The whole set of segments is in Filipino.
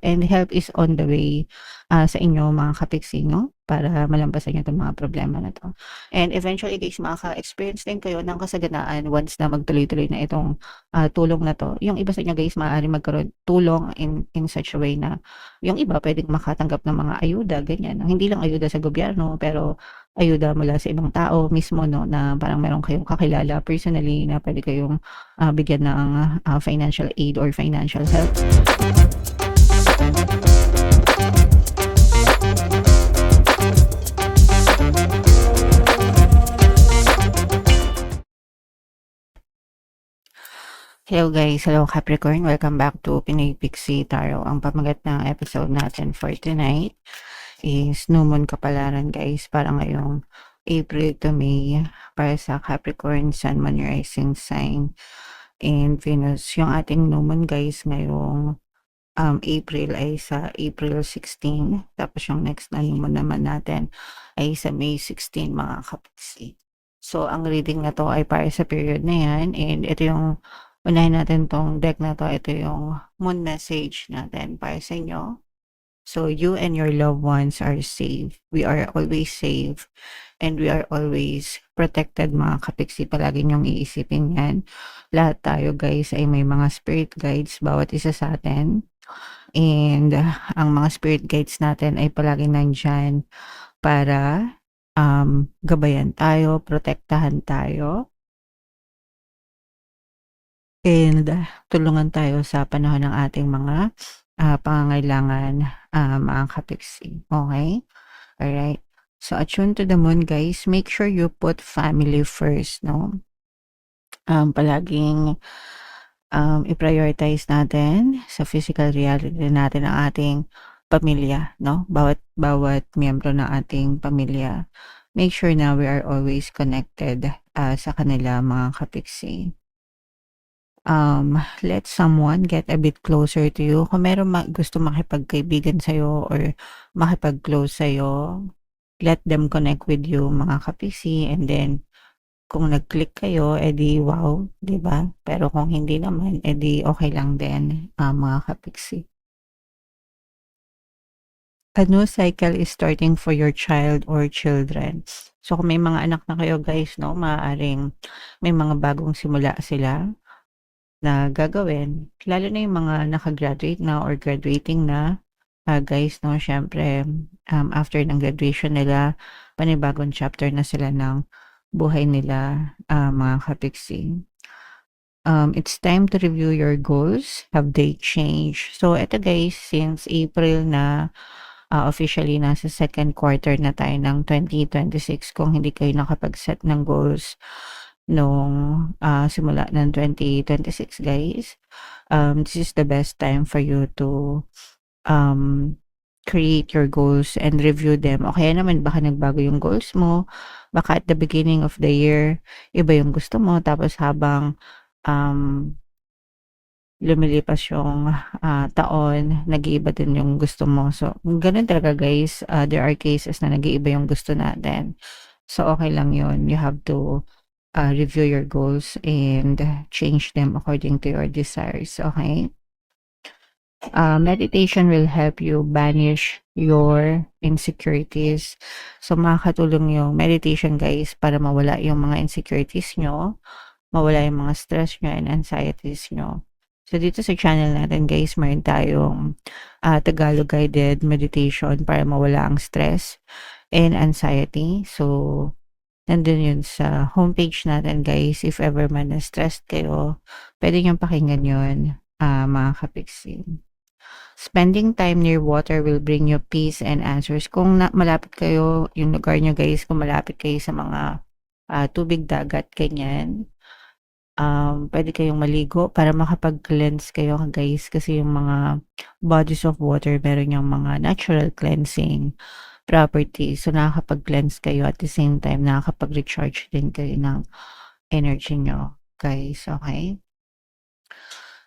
and help is on the way, sa inyo mga kapiksi 'no, para malampasan niyo 'tong mga problema na 'to. And eventually guys, makaka-experience din kayo ng kasaganaan once na magtuloy-tuloy na itong, tulong na 'to. Yung iba sa inyo guys maaaring magkaroon tulong in such a way na yung iba puwedeng makatanggap ng mga ayuda ganyan. Hindi lang ayuda sa gobyerno, pero ayuda mula sa ibang tao mismo 'no, na parang meron kayong kakilala personally na puwede kayong, bigyan ng, financial aid or financial help. Hello guys, hello Capricorn, welcome back to Pinoy Pixie Tarot. Ang pamagat ng episode natin for tonight is New Moon Kapalaran guys, para ngayong April to May para sa Capricorn, Sun, Moon, Rising Sign, and Venus. Yung ating New Moon guys ngayong April ay sa April 16, tapos yung next na New Moon naman natin ay sa May 16 mga kapiksi. So, ang reading na to ay para sa period na yan, and ito yung unahin natin tong deck na to. Ito yung moon message natin para sa inyo. So, you and your loved ones are safe. We are always safe. And we are always protected mga kapiksi. Palagi niyong iisipin yan. Lahat tayo guys ay may mga spirit guides, bawat isa sa atin. And ang mga spirit guides natin ay palagi nandyan para gabayan tayo, protektahan tayo, and tulungan tayo sa panahon ng ating mga pangangailangan, mga kapiksi. Okay? Alright. So, attune to the moon guys. Make sure you put family first, no? Palaging i-prioritize natin sa physical reality natin ang ating pamilya, no? Bawat miyembro ng ating pamilya. Make sure na we are always connected sa kanila mga kapiksi. Let someone get a bit closer to you. Kung meron gusto makipagkaibigan sa'yo or makipag-close sa'yo, let them connect with you mga kapiksi, and then kung nag-click kayo, edi wow, 'di ba? Pero kung hindi naman, edi okay lang din, mga kapiksi. A new cycle is starting for your child or children. So kung may mga anak na kayo guys 'no, maaaring may mga bagong simula sila na gagawin, lalo na yung mga naka-graduate na or graduating na, guys 'no. Siyempre, after ng graduation nila, panibagong chapter na sila ng buhay nila, mga kapiksi. It's time to review your goals. Have they changed? So eto guys, since April na, officially nasa second quarter na tayo ng 2026, kung hindi kayo nakapag-set ng goals nung, simula ng 2026 guys, this is the best time for you to, create your goals and review them. O kaya naman baka nagbago yung goals mo, baka at the beginning of the year, iba yung gusto mo, tapos habang, lumilipas yung, taon, nag-iiba din yung gusto mo. So, gano'n talaga guys, there are cases na nag-iiba yung gusto natin. So, okay lang yun. You have to, review your goals and change them according to your desires, okay? Meditation will help you banish your insecurities. So, makakatulong yung meditation guys para mawala yung mga insecurities nyo, mawala yung mga stress nyo and anxieties nyo. So, dito sa channel natin guys, mayroon tayong Tagalog guided meditation para mawala ang stress and anxiety. So, nandun yun sa homepage natin guys. If ever man na-stressed kayo, pwede nyo pakinggan yun, mga kapiksi. Spending time near water will bring you peace and answers. Kung malapit kayo, yung lugar nyo guys, kung malapit kayo sa mga tubig, dagat, ganyan, pwede kayong maligo para makapag-cleanse kayo guys, kasi yung mga bodies of water meron yung mga natural cleansing properties. So, nakakapag-cleanse kayo at the same time, nakakapag-recharge din kayo ng energy nyo guys, okay?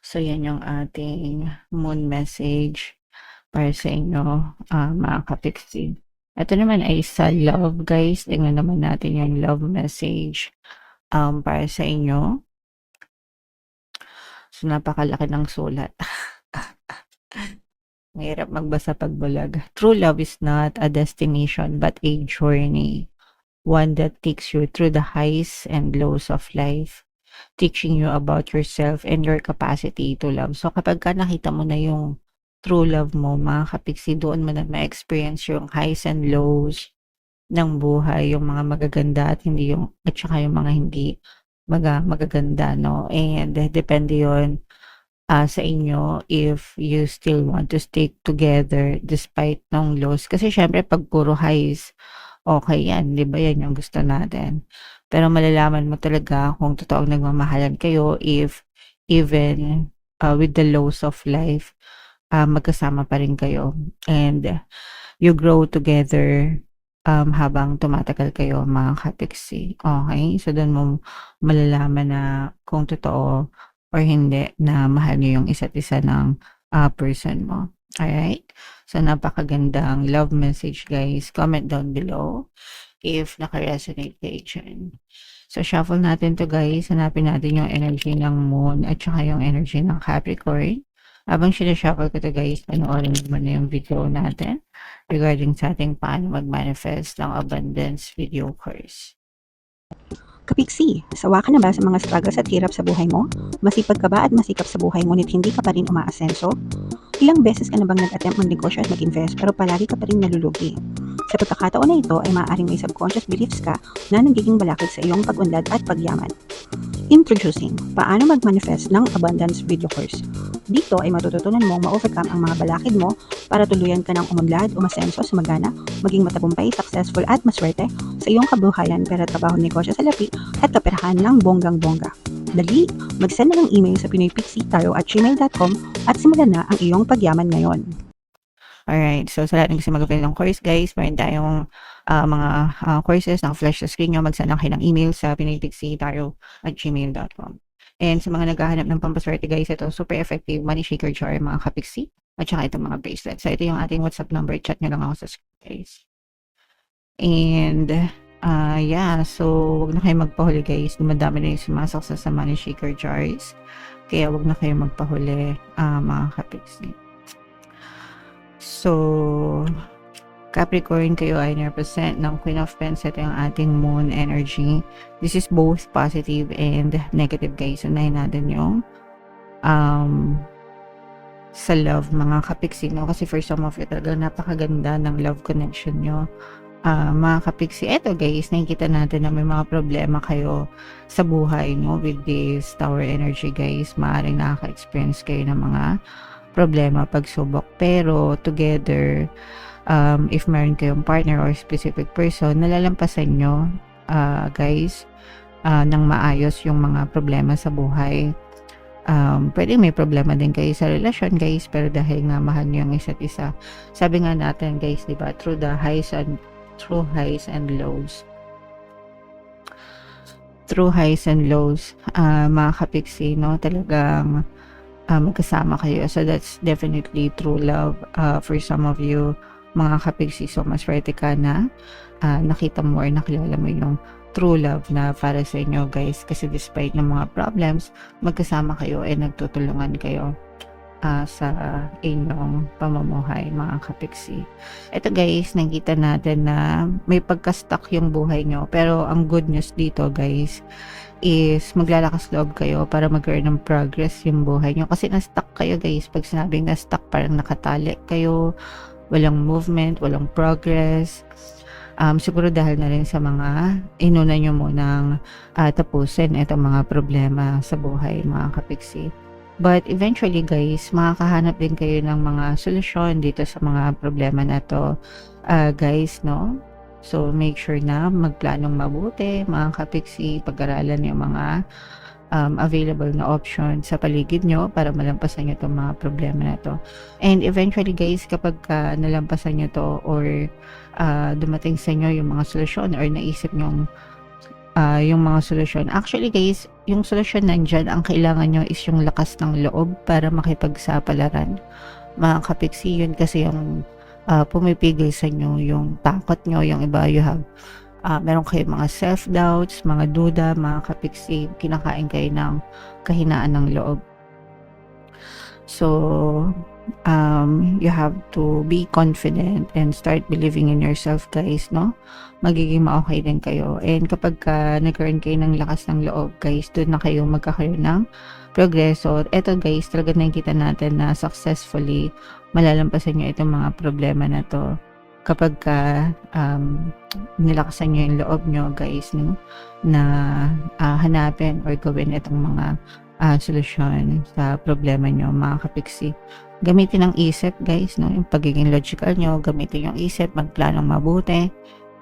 So, yan yung ating moon message para sa inyo, mga kapiksi. Ito naman ay sa love guys. Tingnan naman natin yung love message para sa inyo. So, napakalaki ng sulat. Mahirap magbasa pag bulag. True love is not a destination but a journey. One that takes you through the highs and lows of life, teaching you about yourself and your capacity to love. So kapag ka nakita mo na yung true love mo, mga kapiksi, doon mo na ma-experience yung highs and lows ng buhay, yung mga magaganda at hindi yung at saka yung mga hindi magaganda, no? And depende yon sa inyo if you still want to stick together despite ng lows. Kasi syempre 'pag puro highs, okay yan, 'di ba, yan yung gusto natin. Pero malalaman mo talaga kung totoong nagmamahalan kayo if even, with the lows of life, magkasama pa rin kayo and you grow together, habang tumatagal kayo mga kapiksi, okey? So dun mo malalaman na kung totoo or hindi na mahal niyo yung isa't isa ng, person mo, alright? So napakagandang love message guys, comment down below if naka-resonate kayo diyan. So shuffle natin 'to guys, hanapin natin yung energy ng Moon at saka yung energy ng Capricorn. Habang sina-shuffle ko 'to guys, panoorin mo muna yung video natin regarding sa ating paano mag-manifest ng abundance video course. Kapiksi, sawa ka na ba sa mga struggles at hirap sa buhay mo? Masipag ka ba at masikap sa buhay ngunit hindi ka pa rin umaasenso? Ilang beses ka na bang nag-attempt magnegosyo at mag-invest pero palagi ka pa rin nalulugi? Sa pagkakataon na ito ay maaaring may subconscious beliefs ka na nagiging balakid sa iyong pag-unlad at pagyaman. Introducing, paano mag-manifest ng abundance video course. Dito ay matututunan mong ma-overcome ang mga balakid mo para tuluyan ka ng umunlad, umasenso, sumagana, maging matagumpay, successful at maswerte sa iyong kabuhayan, pera, trabaho, negosyo sa lapi at kaperahan ng bonggang-bongga. Dali, mag-send na ng email sa pinoypixie@gmail.com at simulan na ang iyong pagyaman ngayon. Alright, so sa lahat ng gusto mag-avail ng course guys, meron tayong mga courses na flash sa screen nyo, mag-send lang kayo ng email sa pinoypixie@gmail.com. And sa mga naghahanap ng pampaswerte guys, ito super effective money shaker jar mga kapiksi at saka itong mga bracelet. So ito yung ating WhatsApp number, chat nyo lang ako sa screen guys. And yeah, so wag na kayo magpahuli guys, dumadami na yung sumasaksa sa money shaker jars. Kaya wag na kayo magpahuli mga kapiksi. So, Capricorn, kayo ay represent ng Queen of Pentacles. Ito yung ating moon energy. This is both positive and negative guys. Unahin natin yung sa love mga kapiksi, no? Kasi for some of you talaga napakaganda ng love connection nyo. Mga kapiksi, eto guys, nakikita natin na may mga problema kayo sa buhay, no? With this tower energy guys, maaaring nakaka-experience kayo ng mga problema, pagsubok. Pero together, if meron kayong partner or specific person, nalalampasan nyo, guys, ng maayos yung mga problema sa buhay. Pwede may problema din kayo sa relasyon, guys, pero dahil nga mahal nyo yung isa't isa. Sabi nga natin, guys, diba, through highs and lows. Through highs and lows, mga kapiksi, no, talagang magkasama kayo. So that's definitely true love for some of you mga kapiksi. So maswerte ka na nakita mo or nakilala mo yung true love na para sa inyo guys, kasi despite ng mga problems, magkasama kayo and nagtutulungan kayo sa inyong pamumuhay mga kapiksi. Ito guys, nakita natin na may pagka-stuck yung buhay nyo, pero ang good news dito guys is maglalakas loob kayo para magkaroon ng progress yung buhay nyo, kasi na-stuck kayo guys. Pag sinabing na-stuck, parang nakatali kayo, walang movement, walang progress. Siguro dahil na rin sa mga inuna nyo munang tapusin itong mga problema sa buhay mga kapiksi. But eventually guys, makakahanap din kayo ng mga solusyon dito sa mga problema na to guys, no? So make sure na magplanong mabuti mga kapiksi, pag-aralan yung mga available na option sa paligid nyo para malampasan nyo itong mga problema na to. And eventually guys, kapag nalampasan nyo to or dumating sa inyo yung mga solusyon or naisip nyo yung mga solusyon, actually guys, yung solusyon nandyan, ang kailangan nyo is yung lakas ng loob para makipagsapalaran mga kapiksi. Yun kasi yung pumipigil sa inyo, yung takot nyo, yung iba you have meron kayo mga self-doubts, mga duda, mga kapiksi, kinakain kayo ng kahinaan ng loob. So you have to be confident and start believing in yourself, guys, no? Magiging ma-okay din kayo. And kapag nagkaroon kayo ng lakas ng loob, guys, doon na kayo magkakaroon ng progreso. Eto, guys, talaga nakikita natin na successfully malalampasan nyo itong mga problema na to. Kapag nilakasan nyo yung loob nyo, guys, no? Na hanapin or gawin itong mga solusyon sa problema nyo, mga kapiksi. Gamitin ang isip, guys, no? Yung pagiging logical nyo, gamitin yung isip, magplanong mabuti,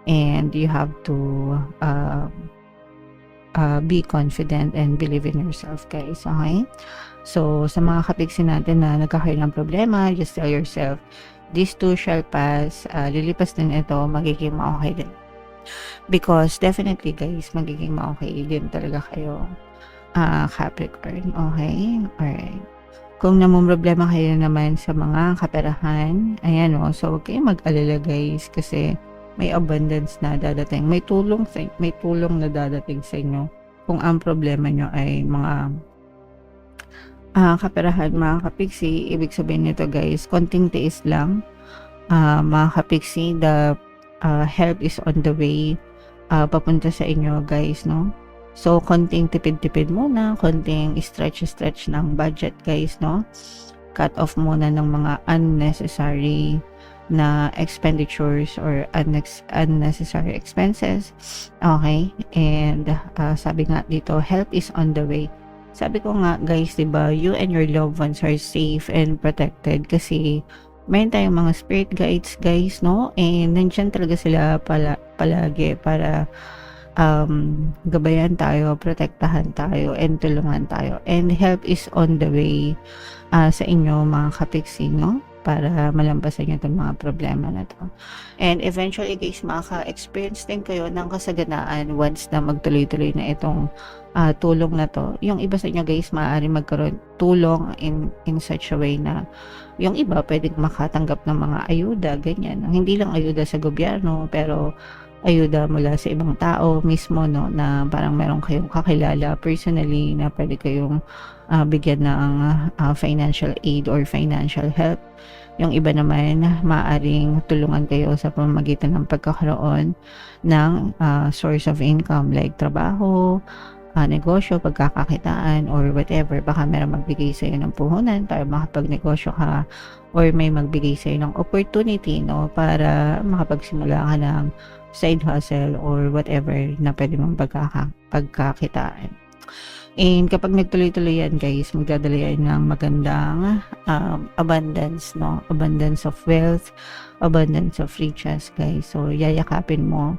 and you have to be confident and believe in yourself, guys, okay? So, sa mga kapiksi natin na nagkakaroon ng problema, just tell yourself, this too shall pass, lilipas din ito, magiging ma-okay din. Because definitely, guys, magiging ma-okay din talaga kayo, Capricorn, okay? Alright. Kung namumroblema kayo naman sa mga kaperahan, ayan o, so huwag kayong mag-alala, guys, kasi may abundance na dadating. May tulong na dadating sa inyo kung ang problema nyo ay mga kaperahan, mga kapiksi. Ibig sabihin nito, guys, konting tiis lang, mga kapiksi. The help is on the way papunta sa inyo, guys, no? So, konting tipid-tipid muna, konting stretch ng budget, guys, no? Cut off muna ng mga unnecessary na expenditures or unnecessary expenses. Okay? And sabi nga dito, help is on the way. Sabi ko nga, guys, diba, you and your loved ones are safe and protected kasi mayroon tayong mga spirit guides, guys, no? And nandyan talaga sila palagi para gabayan tayo, protektahan tayo, and tulungan tayo. And help is on the way sa inyo, mga kapiksi, no? Para malampasan nyo itong mga problema na to. And eventually, guys, maka-experience din kayo ng kasaganaan once na magtuloy-tuloy na itong tulong na to. Yung iba sa inyo, guys, maaari magkaroon tulong in such a way na yung iba pwedeng makatanggap ng mga ayuda, ganyan. Hindi lang ayuda sa gobyerno, pero ayuda mula sa ibang tao mismo, no, na parang meron kayong kakilala personally na pwede kayong bigyan ng financial aid or financial help. Yung iba naman, maaaring tulungan kayo sa pamamagitan ng pagkakaroon ng source of income like trabaho, negosyo, pagkakakitaan, or whatever. Baka meron magbigay sa'yo ng puhunan para makapagnegosyo ka, or may magbigay sa'yo ng opportunity, no, para makapagsimula ka ng side hustle or whatever na pwede mong pagkakitaan. And kapag nagtuloy-tuloy yan, guys, magdadala yan ng magandang abundance, no? Abundance of wealth, abundance of riches, guys. So, yayakapin mo.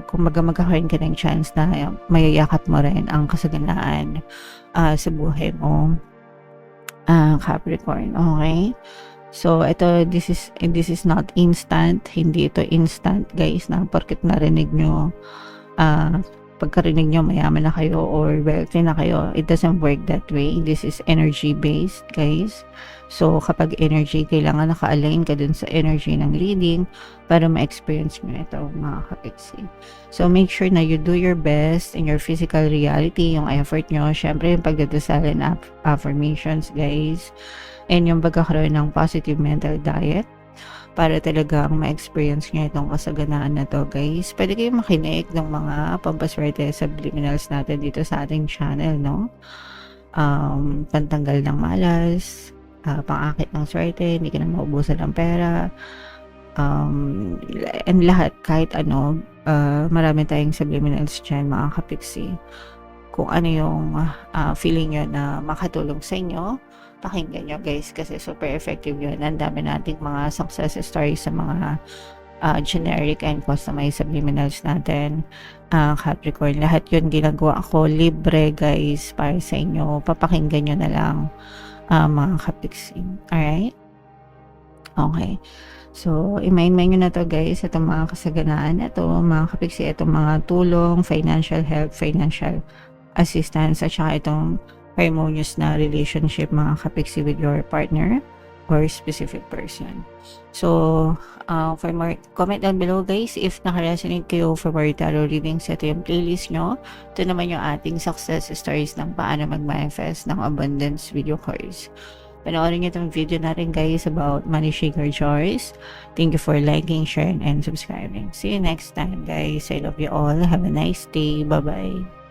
Kung magkakaroon ka ng chance na mayayakap mo rin ang kasaganaan sa buhay mo, Capricorn, okay? So, this is not instant. Hindi ito instant, guys, na porket narinig nyo, pagkarinig nyo mayaman na kayo or wealthy na kayo. It doesn't work that way. This is energy-based, guys. So, kapag energy, kailangan naka-align ka dun sa energy ng reading para ma-experience nyo ito, mga kapiksi. So, make sure na you do your best in your physical reality, yung effort nyo. Syempre, yung pagdadasal and affirmations, guys. And yung pagkakaroon ng positive mental diet para talagang ma-experience nyo itong kasaganaan na to, guys. Pwede kayong makinig ng mga pampaswerte subliminals natin dito sa ating channel, no? Pantanggal ng malas, pangakit ng swerte, hindi ka na maubusan ng pera, and lahat, kahit ano, marami tayong subliminals dyan, mga kapiksi. Kung ano yung feeling nyo na makatulong sa inyo, pakinggan nyo, guys, kasi super effective yun. Ang dami nating mga success stories sa mga generic and customized subliminals natin, Capricorn. Lahat yun ginagawa ako libre, guys, para sa inyo. Papakinggan nyo na lang, mga kapiksi. Alright? Okay. So, i-mind nyo na to, guys, itong mga kasaganaan na to, mga kapiksi, itong mga tulong, financial help, financial assistance, at saka itong harmonious na relationship, mga kapiksi, with your partner or specific person. So, for more, comment down below, guys, if nakaresonate kayo for more tarot readings. Ito yung playlist nyo. Ito naman yung ating success stories ng paano mag-manifest ng abundance video cards. panoorin niyo itong video natin guys about money shaker jars. Thank you for liking, sharing, and subscribing. See you next time guys. I love you all. Have a nice day. Bye-bye.